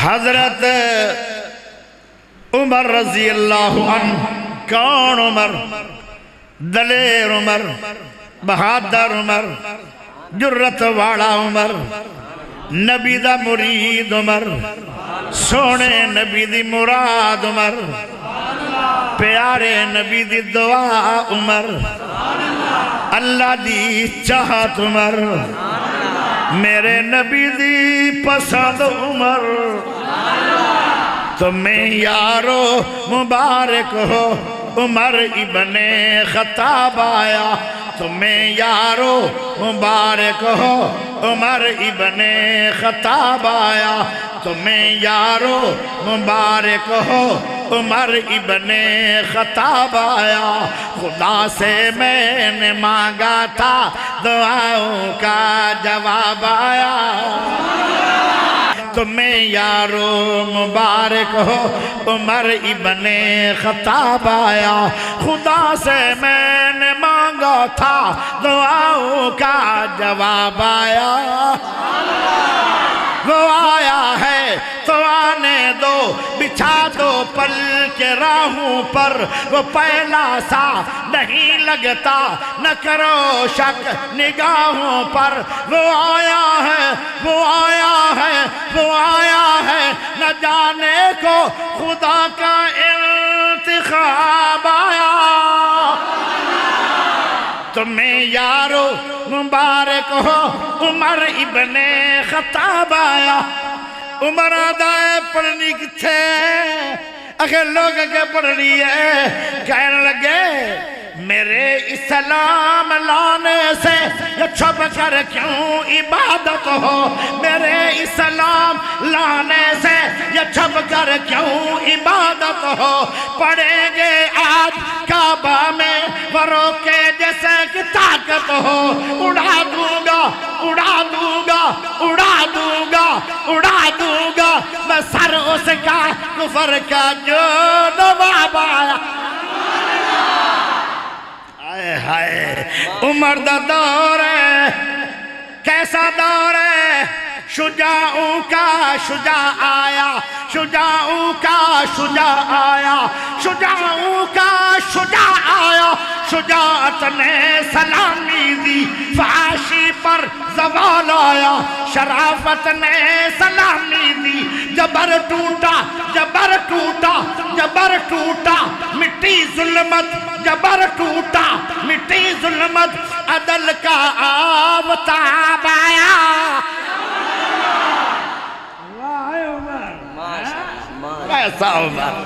حضرت عمر رضی اللہ عنہ. کون عمر؟ دلیر عمر، بہادر عمر، جرت والا عمر، نبی دا مرید عمر، سونے نبی دی مراد عمر، پیارے نبی دی دعا عمر، اللہ دی چاہت عمر، میرے نبی دی پسند عمر. تمہیں یارو مبارک ہو عمر ابن خطاب آیا. تمہیں یارو مبارک ہو عمر ابن خطاب آیا. تمہیں یارو مبارک ہو عمر ابن خطاب آیا. خدا سے میں نے مانگا تھا دعاؤں کا جواب آیا. تمہیں یارو مبارک ہو عمر ابن خطاب آیا. خدا سے میں نے مانگا تھا دعاؤں کا جواب آیا. وہ آیا ہے تو آنے دو، بچھا دو پل کے راہوں پر. وہ پہلا سا نہیں لگتا، نہ کرو شک نگاہوں پر. وہ آیا ہے، وہ آیا ہے، وہ آیا ہے، نہ جانے کو خدا کا انتخاب آیا. تمہیں یارو مبارک ہو عمر ابن خطاب آیا. عمر آدھائے پڑھنی کتھے؟ اگر لوگ کے پڑھنی ہے. کہنے لگے میرے اسلام لانے سے یہ چھپ کر کیوں عبادت ہو؟ میرے اسلام لانے سے یہ چھپ کر کیوں عبادت ہو؟ پڑھیں گے آج کعبہ میں وروں کے جیسے کہ طاقت ہو. اڑا دوں گا، اڑا دوں گا، اڑا دوں گا، اڑا دوں گا میں سر اس کا کفر کا جو نواب آیا. ہائے عمر دا دور ہے، کیسا دور ہے؟ شجاعوں کا شجاع آیا، شجاعوں کا شجاع آیا، شجاعوں کا شجاع آیا. شجاعت نے سلامی دی، فحاشی پر زوال آیا. شرافت نے سلامی دی، جبر ٹوٹا، جبر ٹوٹا، جبر ٹوٹا. مٹی ظلمت، جبر ٹوٹا، مٹی ظلمت. عدل کا آفتاب آیا. کیسا عمر!